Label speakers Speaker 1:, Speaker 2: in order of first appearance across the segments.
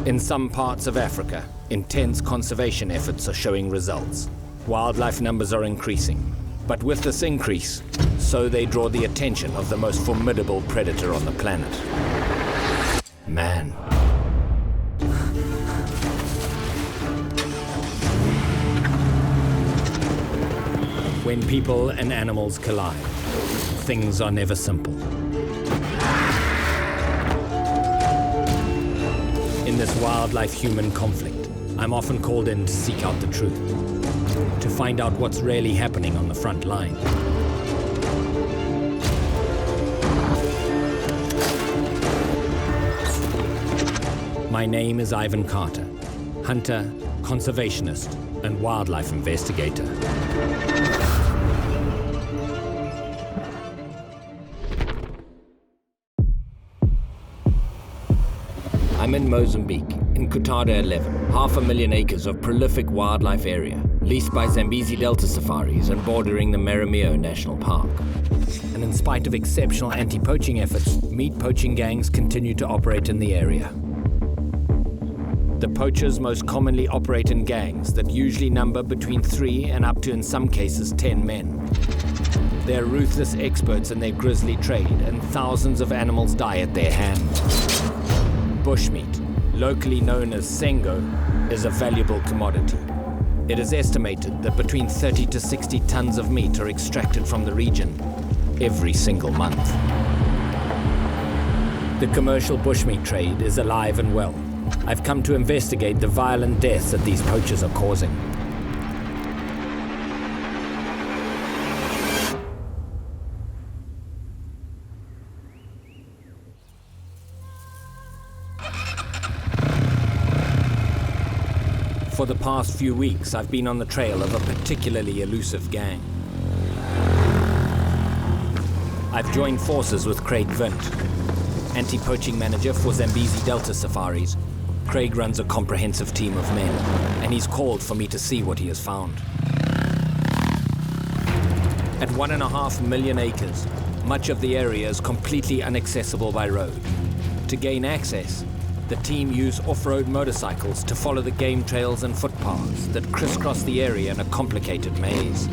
Speaker 1: In some parts of Africa, intense conservation efforts are showing results. Wildlife numbers are increasing. But with this increase, so they draw the attention of the most formidable predator on the planet. Man. When people and animals collide, things are never simple. In this wildlife-human conflict, I'm often called in to seek out the truth, to find out what's really happening on the front line. My name is Ivan Carter, hunter, conservationist, and wildlife investigator. I'm in Mozambique, in Kutada 11, 500,000 acres of prolific wildlife area, leased by Zambezi Delta Safaris and bordering the Maremio National Park. And in spite of exceptional anti-poaching efforts, meat poaching gangs continue to operate in the area. The poachers most commonly operate in gangs that usually number between 3 and up to, in some cases, 10 men. They're ruthless experts in their grisly trade, and thousands of animals die at their hands. Bushmeat, locally known as sengo, is a valuable commodity. It is estimated that between 30 to 60 tons of meat are extracted from the region every single month. The commercial bushmeat trade is alive and well. I've come to investigate the violent deaths that these poachers are causing. For the past few weeks, I've been on the trail of a particularly elusive gang. I've joined forces with Craig Vint, anti-poaching manager for Zambezi Delta Safaris. Craig runs a comprehensive team of men, and he's called for me to see what he has found. At 1.5 million acres, much of the area is completely inaccessible by road. To gain access, the team use off-road motorcycles to follow the game trails and footpaths that crisscross the area in a complicated maze.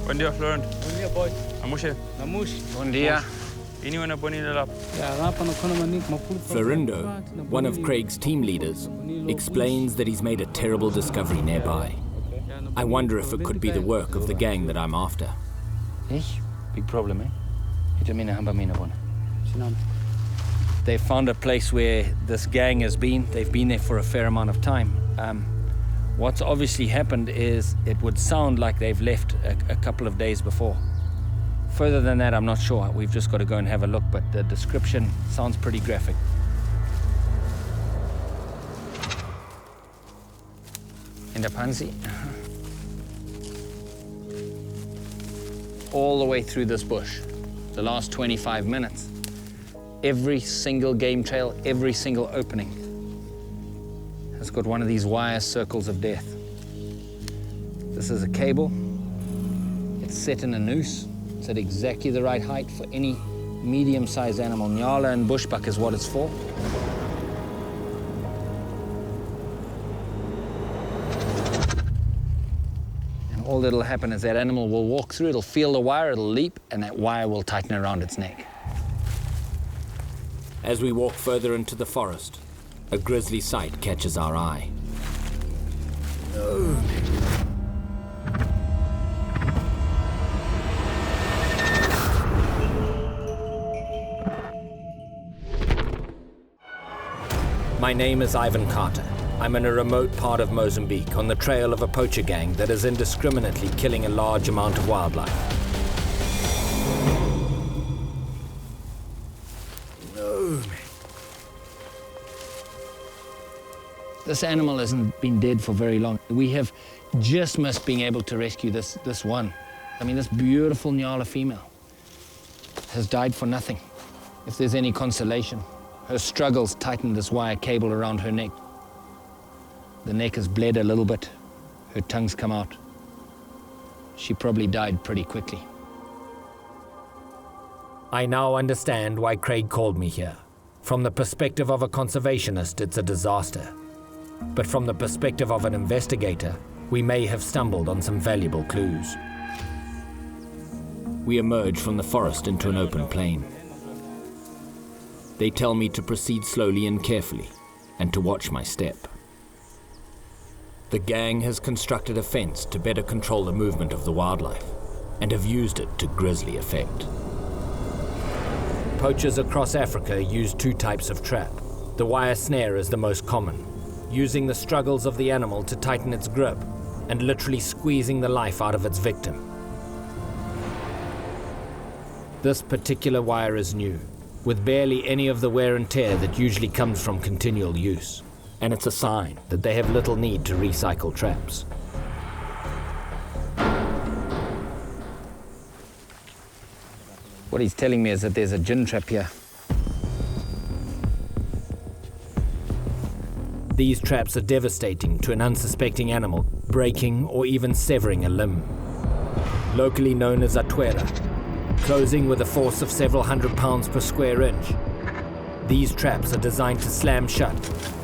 Speaker 2: Bom dia, Florent.
Speaker 3: Bom dia, boy.
Speaker 2: Amushe.
Speaker 3: Namush.
Speaker 2: Bom dia. Anyone boni lap?
Speaker 1: Florindo, one of Craig's team leaders, explains that he's made a terrible discovery nearby. I wonder if it could be the work of the gang that I'm after.
Speaker 4: Big problem, eh?
Speaker 1: They found a place where this gang has been. They've been there for a fair amount of time. What's obviously happened is it would sound like they've left a couple of days before. Further than that, I'm not sure. We've just got to go and have a look, but the description sounds pretty graphic.
Speaker 4: In the Pansy.
Speaker 1: All the way through this bush, the last 25 minutes, every single game trail, every single opening has got one of these wire circles of death. This is a cable. It's set in a noose. It's at exactly the right height for any medium-sized animal. Nyala and bushbuck is what it's for. And all that'll happen is that animal will walk through, it'll feel the wire, it'll leap, and that wire will tighten around its neck. As we walk further into the forest, a grisly sight catches our eye. No. My name is Ivan Carter. I'm in a remote part of Mozambique on the trail of a poacher gang that is indiscriminately killing a large amount of wildlife. No. This animal hasn't been dead for very long. We have just missed being able to rescue this one. I mean, this beautiful Nyala female has died for nothing. If there's any consolation, her struggles tighten this wire cable around her neck.
Speaker 4: The neck has bled a little bit. Her tongue's come out. She probably died pretty quickly.
Speaker 1: I now understand why Craig called me here. From the perspective of a conservationist, it's a disaster. But from the perspective of an investigator, we may have stumbled on some valuable clues. We emerge from the forest into an open plain. They tell me to proceed slowly and carefully, and to watch my step. The gang has constructed a fence to better control the movement of the wildlife, and have used it to grisly effect. Poachers across Africa use two types of trap. The wire snare is the most common, using the struggles of the animal to tighten its grip and literally squeezing the life out of its victim. This particular wire is new, with barely any of the wear and tear that usually comes from continual use, and it's a sign that they have little need to recycle traps.
Speaker 4: What he's telling me is that there's a gin trap here.
Speaker 1: These traps are devastating to an unsuspecting animal, breaking or even severing a limb. Locally known as atwera, closing with a force of several hundred pounds per square inch. These traps are designed to slam shut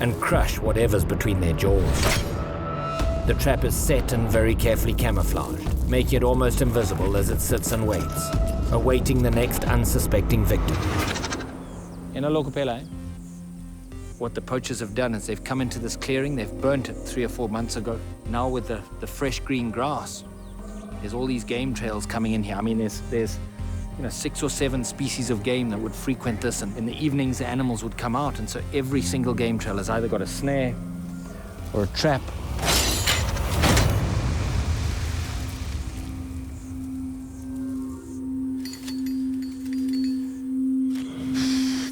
Speaker 1: and crush whatever's between their jaws. The trap is set and very carefully camouflaged, making it almost invisible as it sits and waits, awaiting the next unsuspecting victim.
Speaker 4: What the poachers have done is they've come into this clearing, they've burnt it 3 or 4 months ago. Now with the fresh green grass, there's all these game trails coming in here. I mean, there's 6 or 7 species of game that would frequent this, and in the evenings the animals would come out, and so every single game trail has either got a snare or a trap.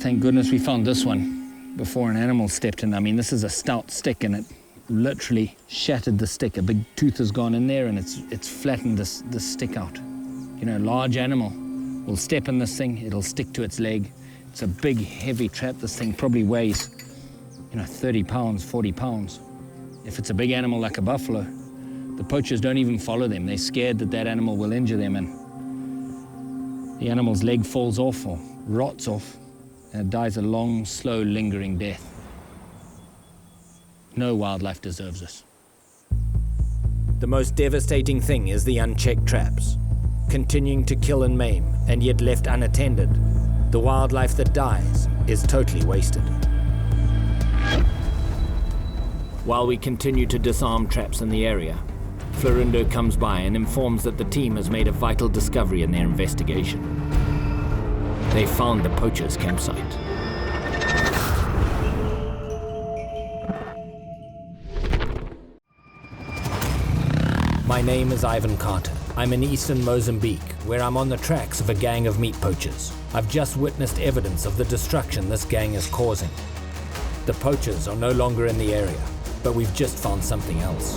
Speaker 4: Thank goodness we found this one before an animal stepped in. I mean, this is a stout stick, and it literally shattered the stick. A big tooth has gone in there, and it's flattened this stick out. A large animal will step in this thing, it'll stick to its leg. It's a big, heavy trap. This thing probably weighs, 30 pounds, 40 pounds. If it's a big animal like a buffalo, the poachers don't even follow them. They're scared that animal will injure them, and the animal's leg falls off or rots off, and it dies a long, slow, lingering death. No wildlife deserves this.
Speaker 1: The most devastating thing is the unchecked traps. Continuing to kill and maim, and yet left unattended, the wildlife that dies is totally wasted. While we continue to disarm traps in the area, Florindo comes by and informs that the team has made a vital discovery in their investigation. They found the poacher's campsite. My name is Ivan Carter. I'm in eastern Mozambique, where I'm on the tracks of a gang of meat poachers. I've just witnessed evidence of the destruction this gang is causing. The poachers are no longer in the area, but we've just found something else.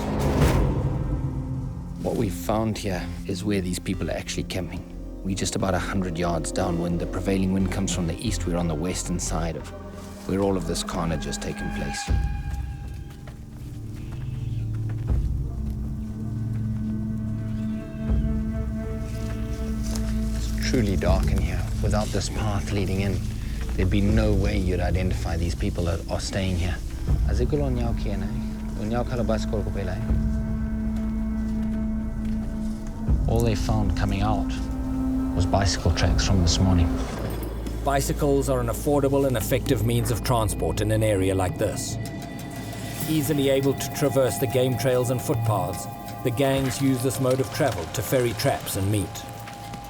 Speaker 4: What we've found here is where these people are actually camping. We're just about 100 yards downwind. The prevailing wind comes from the east. We're on the western side of where all of this carnage has taken place. It's truly dark in here. Without this path leading in, there'd be no way you'd identify these people that are staying here. All they found coming out was bicycle tracks from this morning.
Speaker 1: Bicycles are an affordable and effective means of transport in an area like this. Easily able to traverse the game trails and footpaths, the gangs use this mode of travel to ferry traps and meat.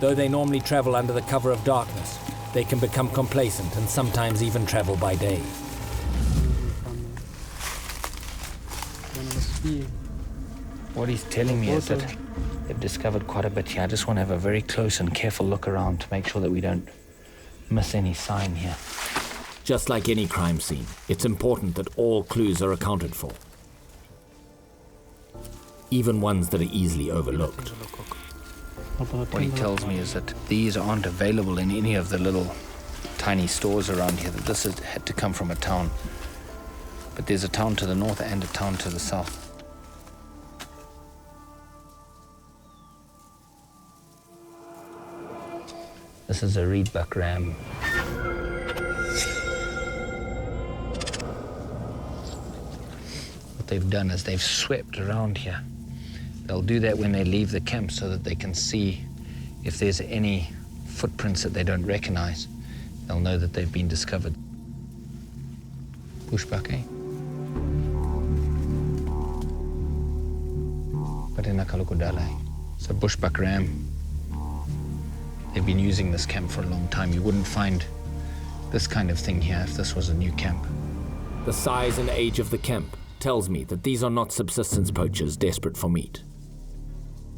Speaker 1: Though they normally travel under the cover of darkness, they can become complacent and sometimes even travel by day.
Speaker 4: What he's telling me is that they've discovered quite a bit here. I just want to have a very close and careful look around to make sure that we don't miss any sign here.
Speaker 1: Just like any crime scene, it's important that all clues are accounted for, even ones that are easily overlooked.
Speaker 4: What he tells me is that these aren't available in any of the little tiny stores around here, that this had to come from a town But there's a town to the north and a town to the south. This is a reedbuck ram. What they've done is they've swept around here. They'll do that when they leave the camp so that they can see if there's any footprints that they don't recognize. They'll know that they've been discovered. Bushbuck, eh? So bushbuck ram. They've been using this camp for a long time. You wouldn't find this kind of thing here if this was a new camp.
Speaker 1: The size and age of the camp tells me that these are not subsistence poachers desperate for meat.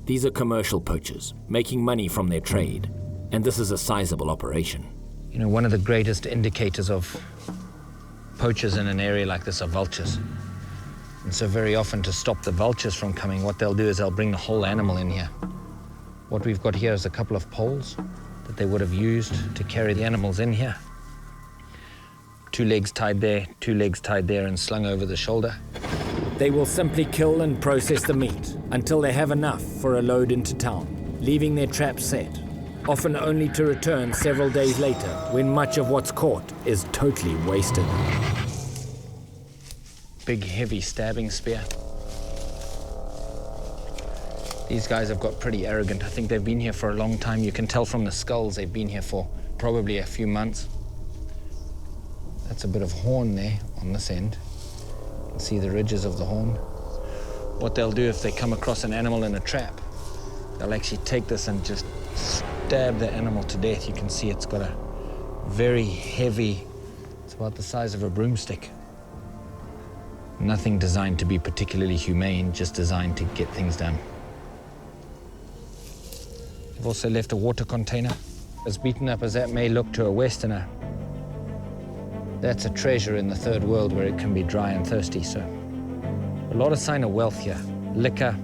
Speaker 1: These are commercial poachers, making money from their trade, and this is a sizable operation.
Speaker 4: You know, one of the greatest indicators of poachers in an area like this are vultures. And so very often to stop the vultures from coming, what they'll do is they'll bring the whole animal in here. What we've got here is a couple of poles that they would have used to carry the animals in here. 2 legs tied there, 2 legs tied there and slung over the shoulder.
Speaker 1: They will simply kill and process the meat until they have enough for a load into town, leaving their traps set, often only to return several days later when much of what's caught is totally wasted.
Speaker 4: Big, heavy stabbing spear. These guys have got pretty arrogant. I think they've been here for a long time. You can tell from the skulls they've been here for probably a few months. That's a bit of horn there on this end. You can see the ridges of the horn. What they'll do if they come across an animal in a trap, they'll actually take this and just stab the animal to death. You can see it's got a very heavy, it's about the size of a broomstick. Nothing designed to be particularly humane, just designed to get things done. They've also left a water container. As beaten up as that may look to a Westerner, that's a treasure in the third world where it can be dry and thirsty. So a lot of sign of wealth here. Liquor,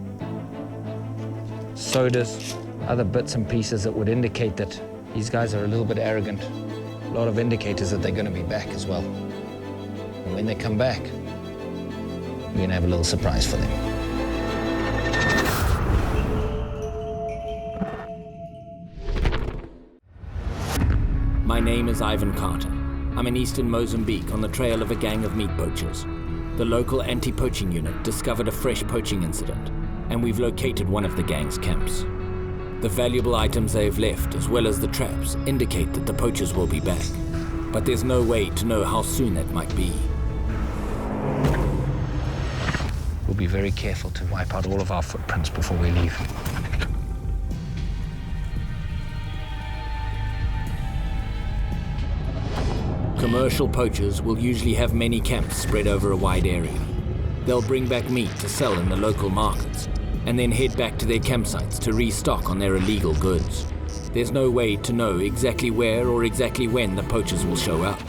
Speaker 4: sodas, other bits and pieces that would indicate that these guys are a little bit arrogant. A lot of indicators that they're going to be back as well. And when they come back, we're going to have a little surprise for them.
Speaker 1: My name is Ivan Carter. I'm in eastern Mozambique on the trail of a gang of meat poachers. The local anti-poaching unit discovered a fresh poaching incident, and we've located one of the gang's camps. The valuable items they've left, as well as the traps, indicate that the poachers will be back. But there's no way to know how soon that might be.
Speaker 4: We'll be very careful to wipe out all of our footprints before we leave.
Speaker 1: Commercial poachers will usually have many camps spread over a wide area. They'll bring back meat to sell in the local markets, and then head back to their campsites to restock on their illegal goods. There's no way to know exactly where or exactly when the poachers will show up.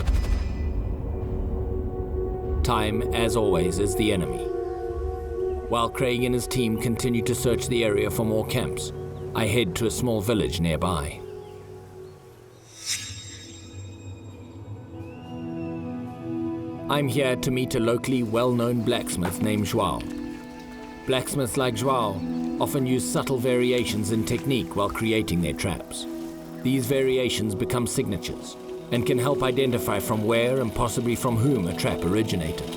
Speaker 1: Time, as always, is the enemy. While Craig and his team continue to search the area for more camps, I head to a small village nearby. I'm here to meet a locally well-known blacksmith named Joao. Blacksmiths like Joao often use subtle variations in technique while creating their traps. These variations become signatures and can help identify from where and possibly from whom a trap originated.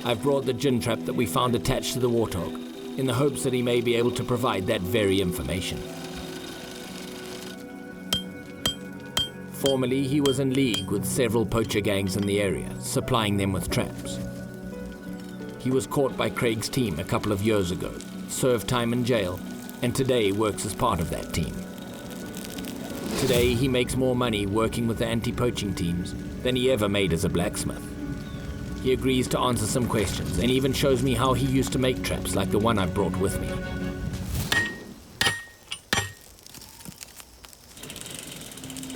Speaker 1: I've brought the gin trap that we found attached to the warthog in the hopes that he may be able to provide that very information. Formerly, he was in league with several poacher gangs in the area, supplying them with traps. He was caught by Craig's team a couple of years ago, served time in jail, and today works as part of that team. Today, he makes more money working with the anti-poaching teams than he ever made as a blacksmith. He agrees to answer some questions and even shows me how he used to make traps like the one I've brought with me.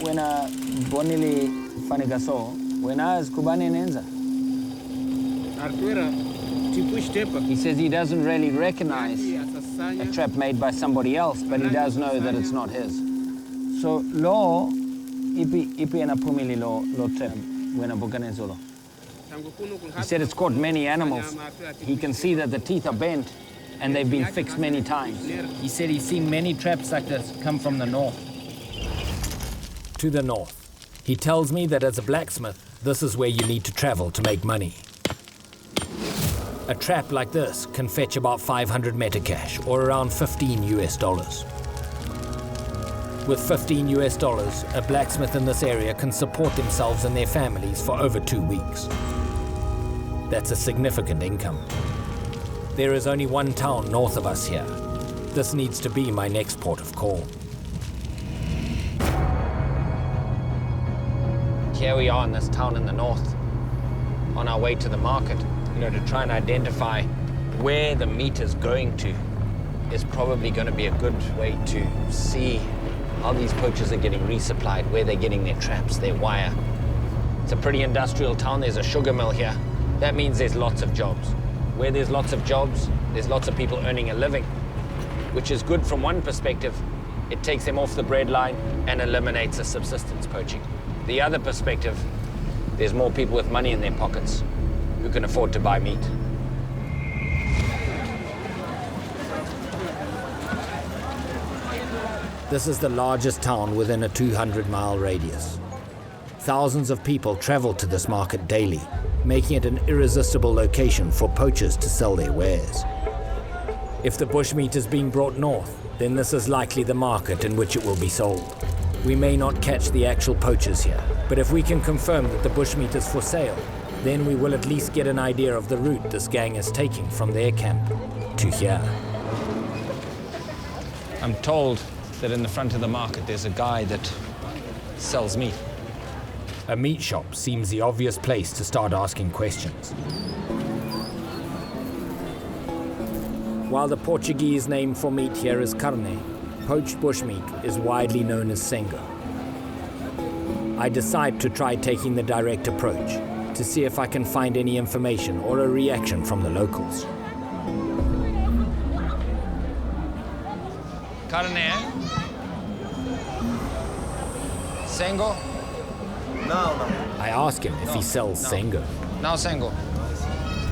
Speaker 3: Wena bonili fanigaso, wena is kubani nenza. He says he doesn't really recognize a trap made by somebody else, but he does know that it's not his. So lo ipi ena pumili lo trap wena boganezolo. He said it's caught many animals. He can see that the teeth are bent and they've been fixed many times. He said he's seen many traps like this come from the north.
Speaker 1: To the north. He tells me that as a blacksmith, this is where you need to travel to make money. A trap like this can fetch about 500 metacash, or around 15 US dollars. With 15 US dollars, a blacksmith in this area can support themselves and their families for over 2 weeks. That's a significant income. There is only one town north of us here. This needs to be my next port of call.
Speaker 3: Here we are in this town in the north, on our way to the market. To try and identify where the meat is going to is probably going to be a good way to see how these poachers are getting resupplied, where they're getting their traps, their wire. It's a pretty industrial town. There's a sugar mill here. That means there's lots of jobs. Where there's lots of jobs, there's lots of people earning a living, which is good from one perspective. It takes them off the breadline and eliminates the subsistence poaching. The other perspective, there's more people with money in their pockets who can afford to buy meat.
Speaker 1: This is the largest town within a 200-mile radius. Thousands of people travel to this market daily, making it an irresistible location for poachers to sell their wares. If the bushmeat is being brought north, then this is likely the market in which it will be sold. We may not catch the actual poachers here, but if we can confirm that the bushmeat is for sale, then we will at least get an idea of the route this gang is taking from their camp to here.
Speaker 3: I'm told that in the front of the market there's a guy that sells meat.
Speaker 1: A meat shop seems the obvious place to start asking questions. While the Portuguese name for meat here is carne, poached bushmeat is widely known as sengo. I decide to try taking the direct approach to see if I can find any information or a reaction from the locals.
Speaker 3: Carne, eh? Sengo?
Speaker 5: No.
Speaker 1: I ask him if he sells sengo.
Speaker 3: No sengo.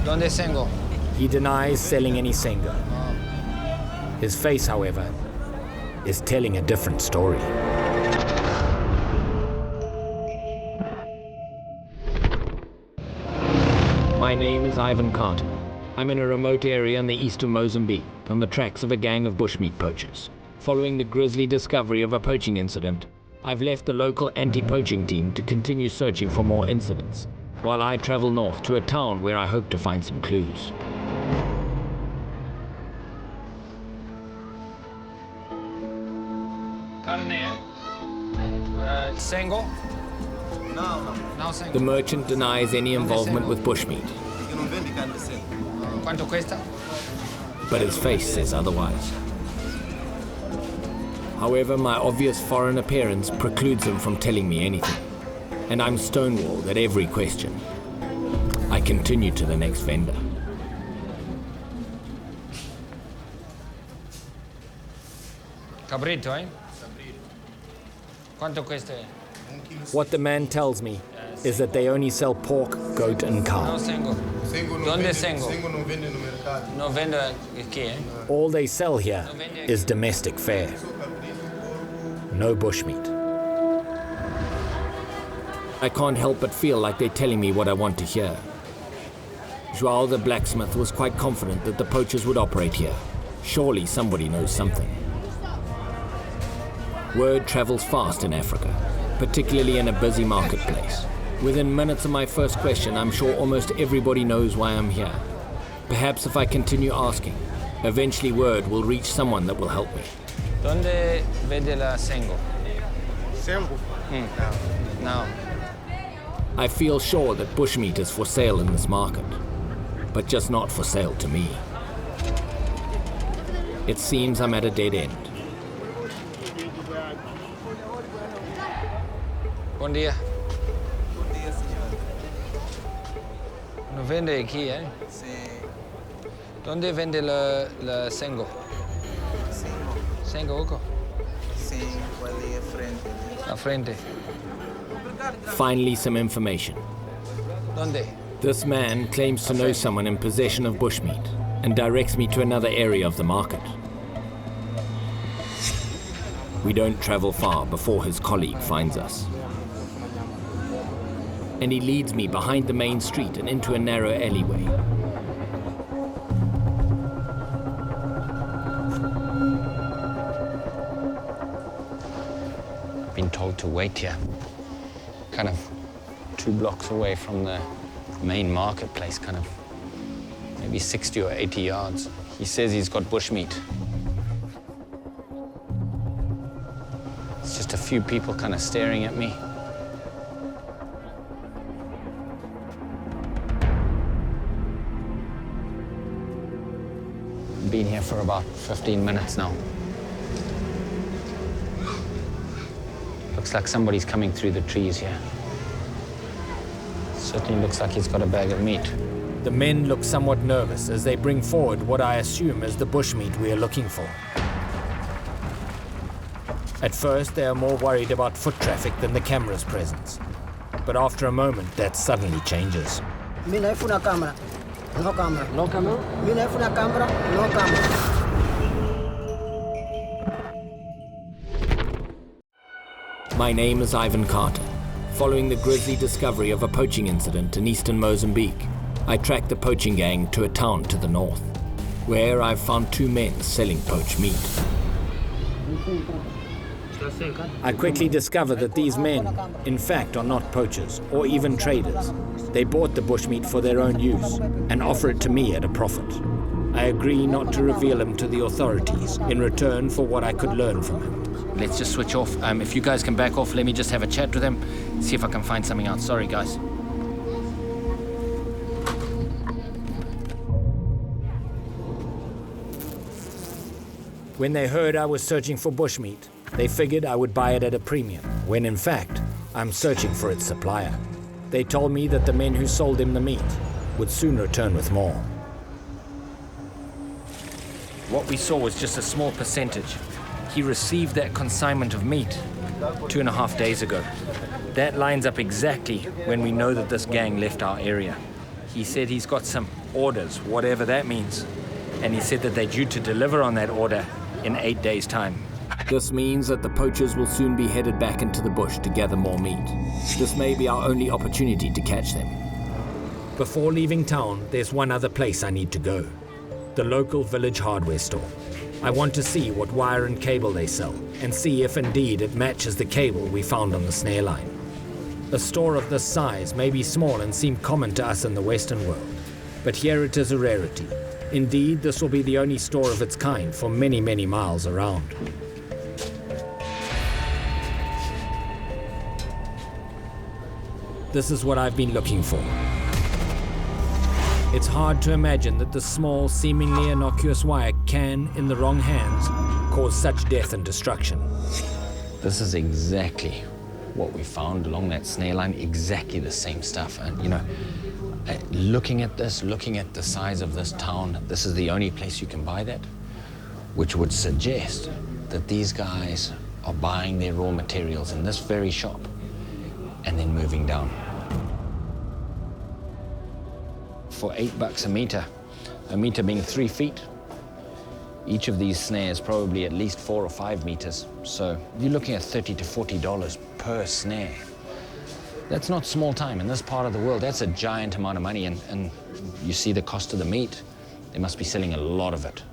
Speaker 3: ¿Dónde es sengo?
Speaker 1: He denies selling any sengo. His face, however, is telling a different story. My name is Ivan Carter. I'm in a remote area in the east of Mozambique, on the tracks of a gang of bushmeat poachers. Following the grisly discovery of a poaching incident, I've left the local anti-poaching team to continue searching for more incidents, while I travel north to a town where I hope to find some clues.
Speaker 3: Carne, sengo?
Speaker 5: No.
Speaker 3: No sengo.
Speaker 1: The merchant denies any involvement with bushmeat,
Speaker 5: Eu não vendo carne de sengo.
Speaker 3: ¿Cuánto cuesta?
Speaker 1: but his face says otherwise. However, my obvious foreign appearance precludes him from telling me anything, and I'm stonewalled at every question. I continue to the next vendor.
Speaker 3: Cabrito, eh? ¿Cuánto cuesta?
Speaker 1: What the man tells me is that they only sell pork, goat, and
Speaker 3: No
Speaker 1: cow.
Speaker 3: sengo.
Speaker 5: Sengo não
Speaker 3: ¿Dónde
Speaker 5: vende,
Speaker 3: sengo?
Speaker 5: Sengo não vende no mercado.
Speaker 3: No vendo aquí, eh?
Speaker 1: All they sell here is domestic fare. No bushmeat. I can't help but feel like they're telling me what I want to hear. Joao the blacksmith was quite confident that the poachers would operate here. Surely somebody knows something. Word travels fast in Africa, particularly in a busy marketplace. Within minutes of my first question, I'm sure almost everybody knows why I'm here. Perhaps if I continue asking, eventually word will reach someone that will help me.
Speaker 3: ¿Dónde vende la sengo?
Speaker 5: Sengo?
Speaker 3: No.
Speaker 1: I feel sure that bushmeat is for sale in this market, but just not for sale to me. It seems I'm at a dead end.
Speaker 3: Bom dia.
Speaker 5: Bom dia, senhor.
Speaker 3: No vende aquí, eh?
Speaker 5: Sim.
Speaker 3: ¿Dónde vende la sengo?
Speaker 5: Sengo.
Speaker 3: Sengo, Hugo.
Speaker 5: Sengo ali à frente.
Speaker 3: La frente.
Speaker 1: Finally, some information.
Speaker 3: ¿Dónde?
Speaker 1: This man claims to know someone in possession of bushmeat and directs me to another area of the market. We don't travel far before his colleague finds us. And he leads me behind the main street and into a narrow alleyway.
Speaker 3: I've been told to wait here, kind of 2 blocks away from the main marketplace, kind of maybe 60 or 80 yards. He says he's got bushmeat. It's just a few people kind of staring at me. I've been here for about 15 minutes now. Looks like somebody's coming through the trees here. Certainly looks like he's got a bag of meat.
Speaker 1: The men look somewhat nervous as they bring forward what I assume is the bushmeat we are looking for. At first, they are more worried about foot traffic than the camera's presence. But after a moment, that suddenly changes.
Speaker 6: Mina ifuna camera. No camera. No camera? Mina ifuna camera. No camera.
Speaker 1: My name is Ivan Carter. Following the grisly discovery of a poaching incident in eastern Mozambique, I tracked the poaching gang to a town to the north, where I've found 2 men selling poached meat. I quickly discovered that these men, in fact, are not poachers or even traders. They bought the bushmeat for their own use and offer it to me at a profit. I agree not to reveal him to the authorities in return for what I could learn from him.
Speaker 4: Let's just switch off. If you guys can back off, let me just have a chat with them, see if I can find something out. Sorry, guys.
Speaker 1: When they heard I was searching for bushmeat, they figured I would buy it at a premium, when in fact, I'm searching for its supplier. They told me that the men who sold him the meat would soon return with more.
Speaker 4: What we saw was just a small percentage. He received that consignment of meat 2.5 days ago. That lines up exactly when we know that this gang left our area. He said he's got some orders, whatever that means. And he said that they're due to deliver on that order in 8 days' time.
Speaker 1: This means that the poachers will soon be headed back into the bush to gather more meat. This may be our only opportunity to catch them. Before leaving town, there's one other place I need to go. The local village hardware store. I want to see what wire and cable they sell, and see if indeed it matches the cable we found on the snare line. A store of this size may be small and seem common to us in the Western world, but here it is a rarity. Indeed, this will be the only store of its kind for many, many miles around. This is what I've been looking for. It's hard to imagine that the small, seemingly innocuous wire can, in the wrong hands, cause such death and destruction.
Speaker 3: This is exactly what we found along that snare line, exactly the same stuff. And you know, looking at this, looking at the size of this town, this is the only place you can buy that, which would suggest that these guys are buying their raw materials in this very shop and then moving down. For $8 a meter being 3 feet, each of these snares probably at least 4 or 5 meters. So you're looking at $30 to $40 per snare. That's not small time. In this part of the world, that's a giant amount of money. And you see the cost of the meat. They must be selling a lot of it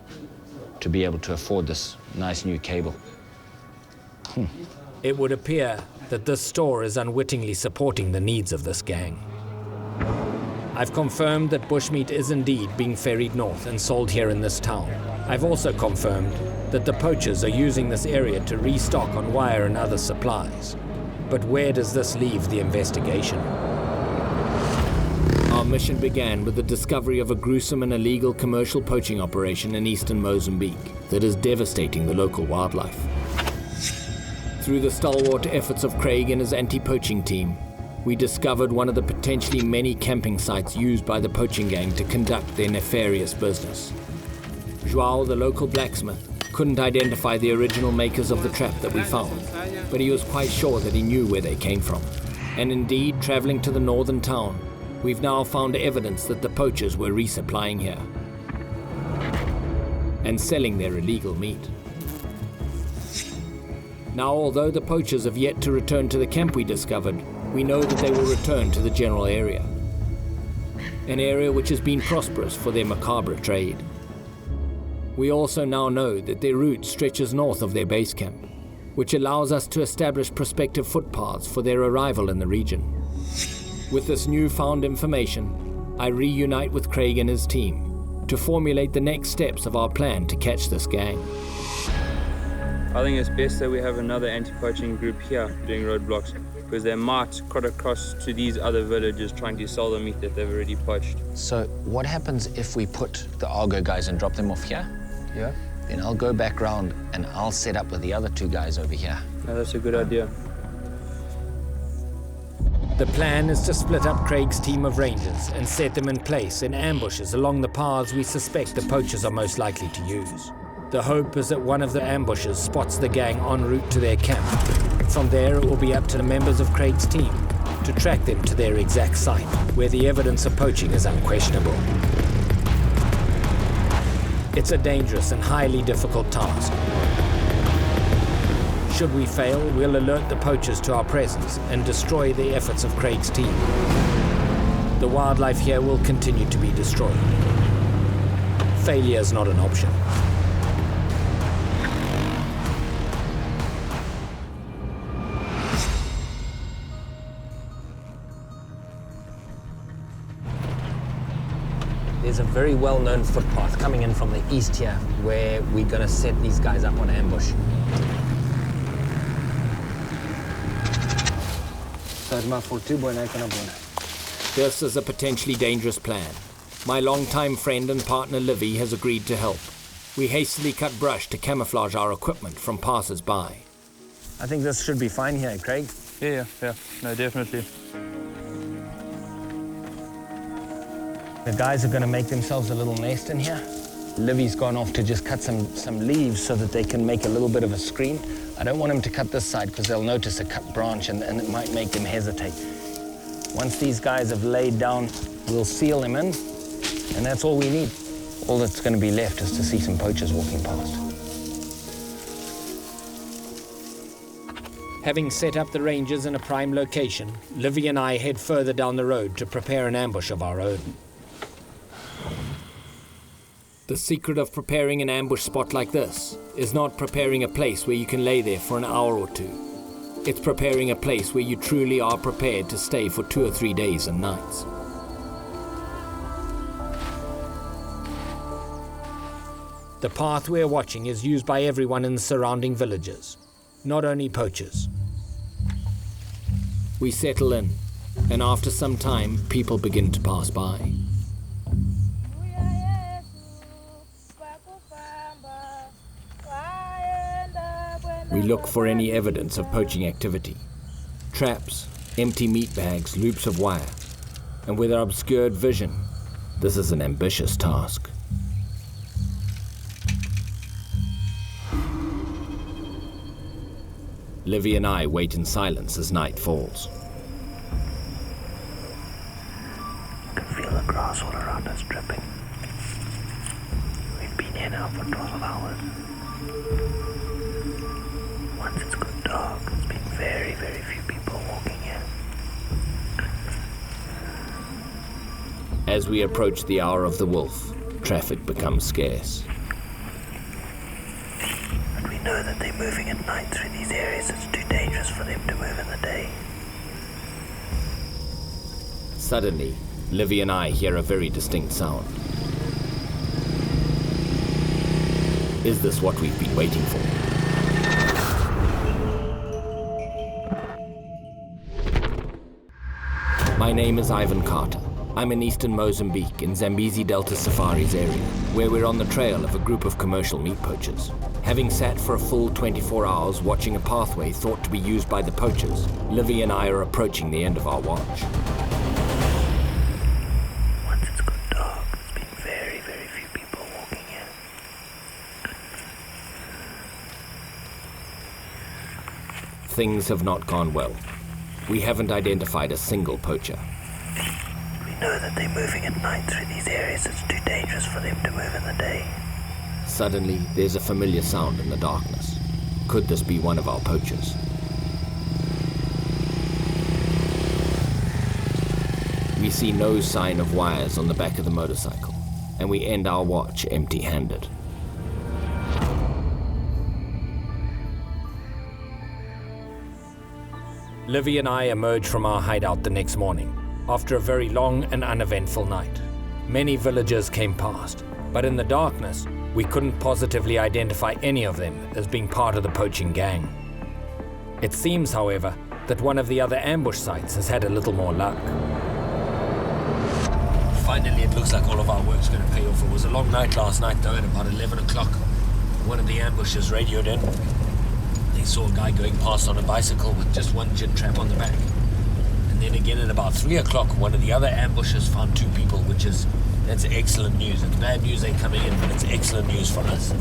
Speaker 3: to be able to afford this nice new cable.
Speaker 1: It would appear that this store is unwittingly supporting the needs of this gang. I've confirmed that bushmeat is indeed being ferried north and sold here in this town. I've also confirmed that the poachers are using this area to restock on wire and other supplies. But where does this leave the investigation? Our mission began with the discovery of a gruesome and illegal commercial poaching operation in eastern Mozambique that is devastating the local wildlife. Through the stalwart efforts of Craig and his anti-poaching team, we discovered one of the potentially many camping sites used by the poaching gang to conduct their nefarious business. João, the local blacksmith, couldn't identify the original makers of the trap that we found, but he was quite sure that he knew where they came from. And indeed, traveling to the northern town, We've now found evidence that the poachers were resupplying here and selling their illegal meat. Now, although the poachers have yet to return to the camp we discovered, we know that they will return to the general area, an area which has been prosperous for their macabre trade. We also now know that their route stretches north of their base camp, which allows us to establish prospective footpaths for their arrival in the region. With this newfound information, I reunite with Craig and his team to formulate the next steps of our plan to catch this gang.
Speaker 2: I think it's best that we have another anti-poaching group here doing roadblocks, because they might cut across to these other villages trying to sell the meat that they've already poached.
Speaker 3: So what happens if we put the Argo guys and drop them off here?
Speaker 2: Yeah?
Speaker 3: Then I'll go back round and I'll set up with the other 2 guys over here.
Speaker 2: No, that's a good idea.
Speaker 1: The plan is to split up Craig's team of rangers and set them in place in ambushes along the paths we suspect the poachers are most likely to use. The hope is that one of the ambushes spots the gang en route to their camp. From there, it will be up to the members of Craig's team to track them to their exact site, where the evidence of poaching is unquestionable. It's a dangerous and highly difficult task. Should we fail, we'll alert the poachers to our presence and destroy the efforts of Craig's team. The wildlife here will continue to be destroyed. Failure is not an option.
Speaker 3: There's a very well-known footpath coming in from the east here where we're going to set these guys up on ambush.
Speaker 1: This is a potentially dangerous plan. My longtime friend and partner Livy has agreed to help. We hastily cut brush to camouflage our equipment from passers-by.
Speaker 4: I think this should be fine here, Craig.
Speaker 2: Yeah. No, definitely.
Speaker 4: The guys are going to make themselves a little nest in here. Livy's gone off to just cut some leaves so that they can make a little bit of a screen. I don't want them to cut this side because they'll notice a cut branch and it might make them hesitate. Once these guys have laid down, we'll seal them in, and that's all we need. All that's going to be left is to see some poachers walking past.
Speaker 1: Having set up the rangers in a prime location, Livy and I head further down the road to prepare an ambush of our own. The secret of preparing an ambush spot like this is not preparing a place where you can lay there for an hour or 2. It's preparing a place where you truly are prepared to stay for 2 or 3 days and nights. The path we're watching is used by everyone in the surrounding villages, not only poachers. We settle in, and after some time, people begin to pass by. We look for any evidence of poaching activity. Traps, empty meat bags, loops of wire. And with our obscured vision, this is an ambitious task. Livy and I wait in silence as night falls.
Speaker 7: I can feel the grass all around us dripping. We've been here now for 12 hours. Once it's got dark, there's been very, very few people walking here.
Speaker 1: As we approach the hour of the wolf, traffic becomes scarce.
Speaker 7: And we know that they're moving at night through these areas. It's too dangerous for them to move in the day.
Speaker 1: Suddenly, Livy and I hear a very distinct sound. Is this what we've been waiting for? My name is Ivan Carter. I'm in eastern Mozambique in Zambezi Delta Safaris area, where we're on the trail of a group of commercial meat poachers. Having sat for a full 24 hours watching a pathway thought to be used by the poachers, Livy and I are approaching the end of our watch.
Speaker 7: Once it's got dark, there's been very, very few people walking here.
Speaker 1: Things have not gone well. We haven't identified a single poacher.
Speaker 7: We know that they're moving at night through these areas. It's too dangerous for them to move in the day.
Speaker 1: Suddenly, there's a familiar sound in the darkness. Could this be one of our poachers? We see no sign of wires on the back of the motorcycle, and we end our watch empty-handed. Livy and I emerge from our hideout the next morning, after a very long and uneventful night. Many villagers came past, but in the darkness, we couldn't positively identify any of them as being part of the poaching gang. It seems, however, that one of the other ambush sites has had a little more luck. Finally, it looks like all of our work's going to pay off. It was a long night last night, though. At about 11 o'clock, one of the ambushers radioed in. They saw a guy going past on a bicycle with just one gin trap on the back. And then again at about 3 o'clock, one of the other ambushers found 2 people, that's excellent news. It's bad news they're coming in, but it's excellent news for us.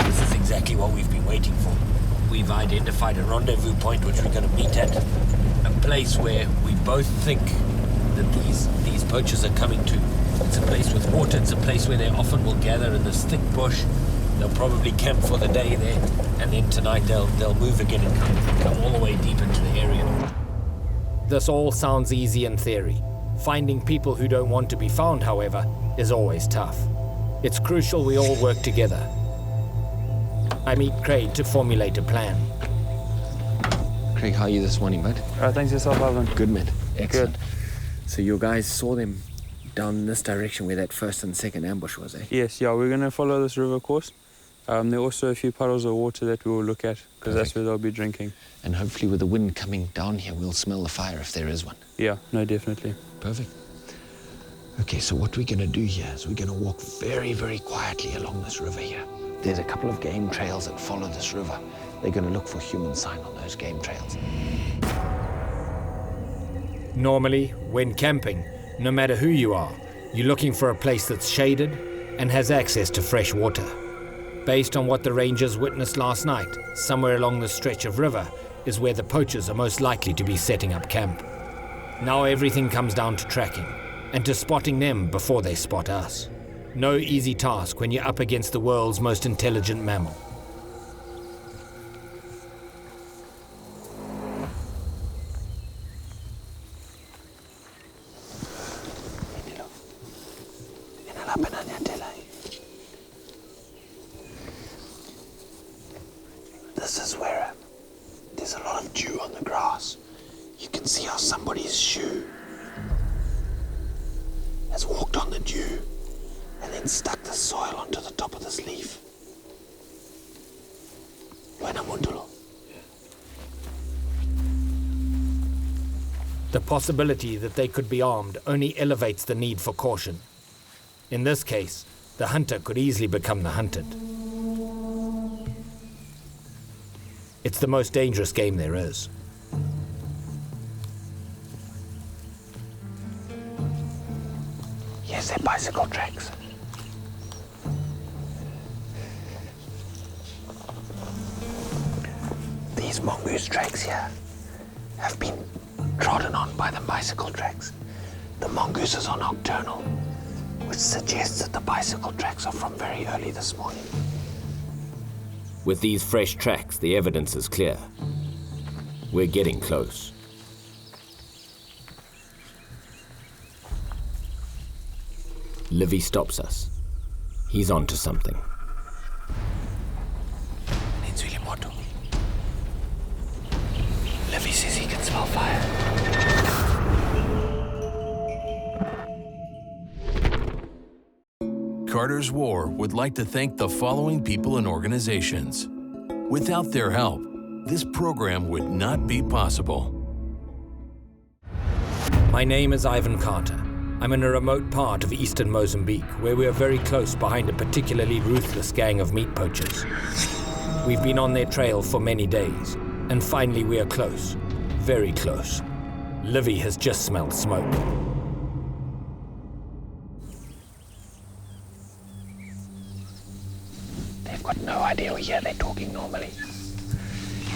Speaker 1: This is exactly what we've been waiting for. We've identified a rendezvous point which we're going to meet at, a place where we both think that these poachers are coming to. It's a place with water. It's a place where they often will gather in this thick bush. They'll probably camp for the day there, and then tonight they'll move again and come all the way deep into the area. This all sounds easy in theory. Finding people who don't want to be found, however, is always tough. It's crucial we all work together. I meet Craig to formulate a plan.
Speaker 3: Craig, how are you this morning, bud?
Speaker 2: Thanks yourself, Ivan.
Speaker 3: Good, man. Excellent.
Speaker 1: Good. So you guys saw them down this direction where that first and second ambush was, eh?
Speaker 2: Yes, yeah, we're going to follow this river course. There are also a few puddles of water that we will look at, because that's where they'll be drinking.
Speaker 3: And hopefully with the wind coming down here, we'll smell the fire if there is one.
Speaker 2: Yeah, no, definitely.
Speaker 3: Perfect. Okay, so what we're going to do here is we're going to walk very, very quietly along this river here. There's a couple of game trails that follow this river. They're going to look for human sign on those game trails.
Speaker 1: Normally, when camping, no matter who you are, you're looking for a place that's shaded and has access to fresh water. Based on what the rangers witnessed last night, somewhere along this stretch of river is where the poachers are most likely to be setting up camp. Now everything comes down to tracking, and to spotting them before they spot us. No easy task when you're up against the world's most intelligent mammal.
Speaker 3: This is where there's a lot of dew on the grass. You can see how somebody's shoe has walked on the dew and then stuck the soil onto the top of this leaf.
Speaker 1: The possibility that they could be armed only elevates the need for caution. In this case, the hunter could easily become the hunted. It's the most dangerous game there is.
Speaker 3: Yes, they're bicycle tracks. These mongoose tracks here have been trodden on by the bicycle tracks. The mongooses are nocturnal, which suggests that the bicycle tracks are from very early this morning.
Speaker 1: With these fresh tracks, the evidence is clear. We're getting close. Livy stops us. He's onto something.
Speaker 3: Livy says he can smell fire.
Speaker 8: Carter's War would like to thank the following people and organizations. Without their help, this program would not be possible.
Speaker 1: My name is Ivan Carter. I'm in a remote part of eastern Mozambique, where we are very close behind a particularly ruthless gang of meat poachers. We've been on their trail for many days, and finally we are close, very close. Livy has just smelled smoke.
Speaker 3: They've got no idea we're here. They're talking normally.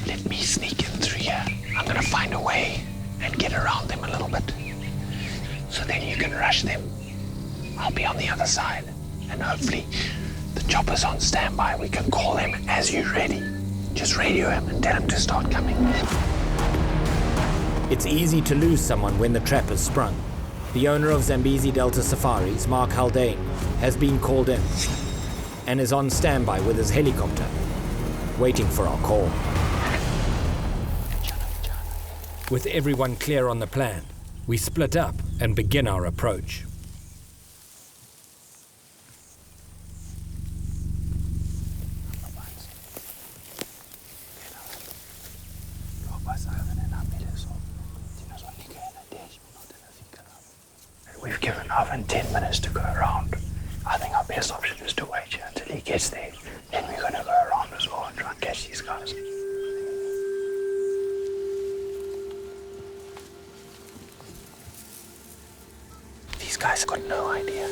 Speaker 3: Let me sneak in through here. I'm gonna find a way and get around them a little bit. so then you can rush them. I'll be on the other side, and hopefully the chopper's on standby. We can call him as you're ready. Just radio him and tell him to start coming.
Speaker 1: It's easy to lose someone when the trap is sprung. The owner of Zambezi Delta Safaris, Mark Haldane, has been called in and is on standby with his helicopter, waiting for our call. With everyone clear on the plan, we split up and begin our approach.
Speaker 7: We've given Oven 10 minutes to go around. I think our best option is to wait here until he gets there. Then we're going to go around as well and try and catch these guys. These guys got no idea.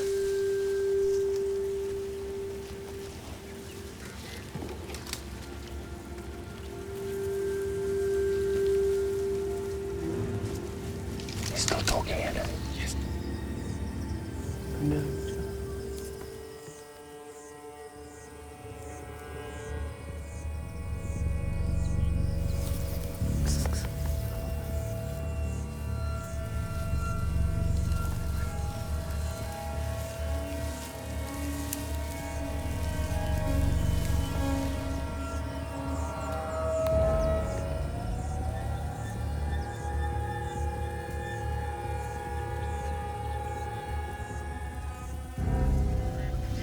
Speaker 7: He's still talking, isn't it? Yes. No.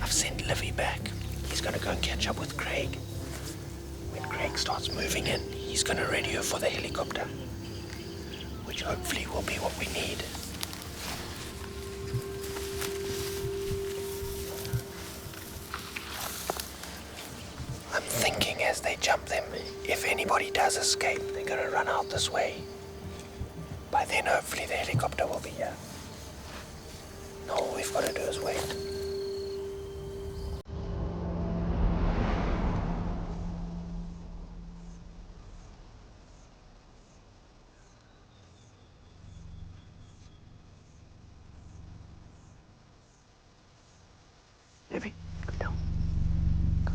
Speaker 7: I've sent Livy back. He's gonna go and catch up with Craig. When Craig starts moving in, he's gonna radio for the helicopter, which hopefully will be what we need. I'm thinking as they jump them, if anybody does escape, they're gonna run out this way. By then, hopefully the helicopter will be here. All we've got to do is wait. Livy, go down. Go.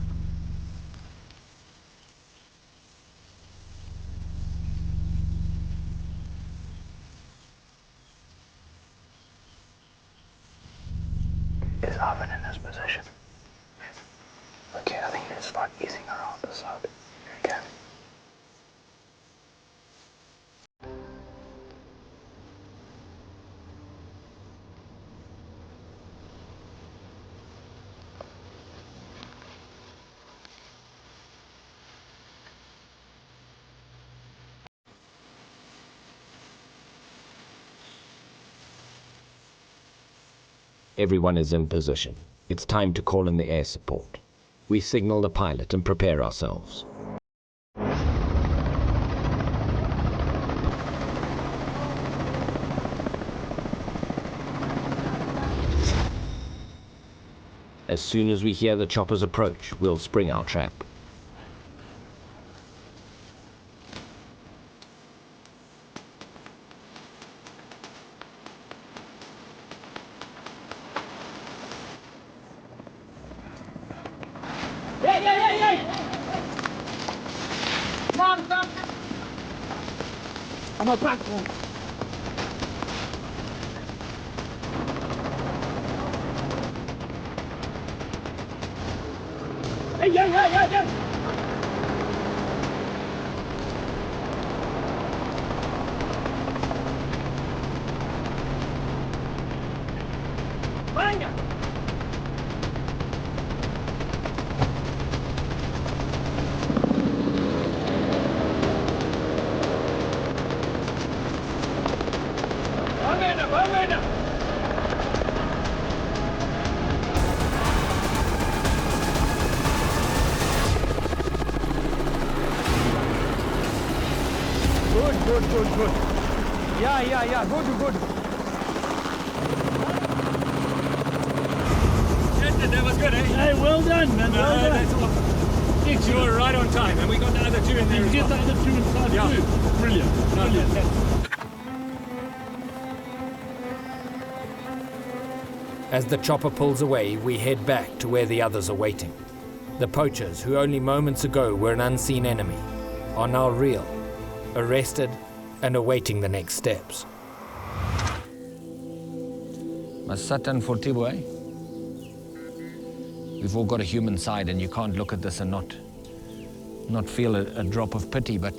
Speaker 7: Is Oven in this position? Okay, I think let's start easing around the side. Okay.
Speaker 1: Everyone is in position. It's time to call in the air support. We signal the pilot and prepare ourselves. As soon as we hear the choppers approach, we'll spring our trap.
Speaker 6: I'm a back one. Hey. Good. Yeah. Good.
Speaker 2: That was good, eh?
Speaker 9: Hey, well done, man. Well done.
Speaker 2: That's awesome. You were right on time, and we got the other two in there.
Speaker 9: You get the other two inside too. Brilliant.
Speaker 1: As the chopper pulls away, we head back to where the others are waiting. The poachers, who only moments ago were an unseen enemy, are now real, arrested and awaiting the next steps.
Speaker 4: Masatan Fortibo, eh? We've all got a human side, and you can't look at this and not feel a drop of pity, but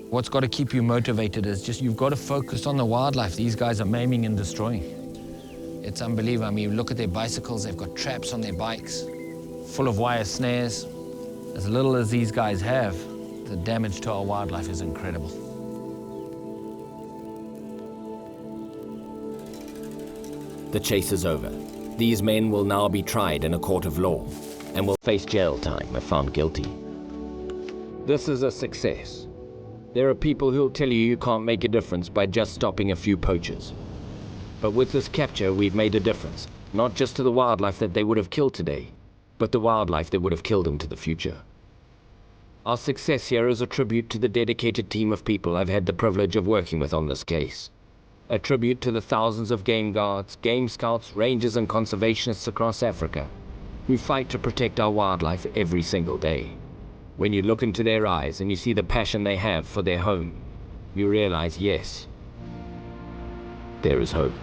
Speaker 4: what's got to keep you motivated is just you've got to focus on the wildlife these guys are maiming and destroying. It's unbelievable. I mean, look at their bicycles. They've got traps on their bikes, full of wire snares. As little as these guys have, the damage to our wildlife is incredible.
Speaker 1: The chase is over. These men will now be tried in a court of law and will face jail time if found guilty. This is a success. There are people who'll tell you you can't make a difference by just stopping a few poachers. But with this capture, we've made a difference, not just to the wildlife that they would have killed today, but the wildlife that would have killed them to the future. Our success here is a tribute to the dedicated team of people I've had the privilege of working with on this case. A tribute to the thousands of game guards, game scouts, rangers and conservationists across Africa who fight to protect our wildlife every single day. When you look into their eyes and you see the passion they have for their home, you realize, yes, there is hope.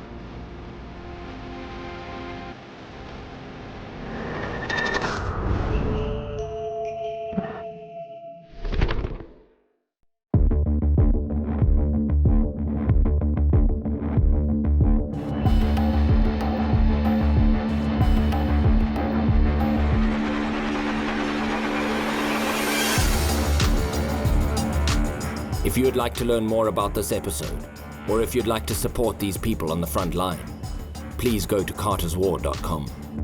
Speaker 1: If you would like to learn more about this episode, or if you'd like to support these people on the front line, please go to carterswar.com.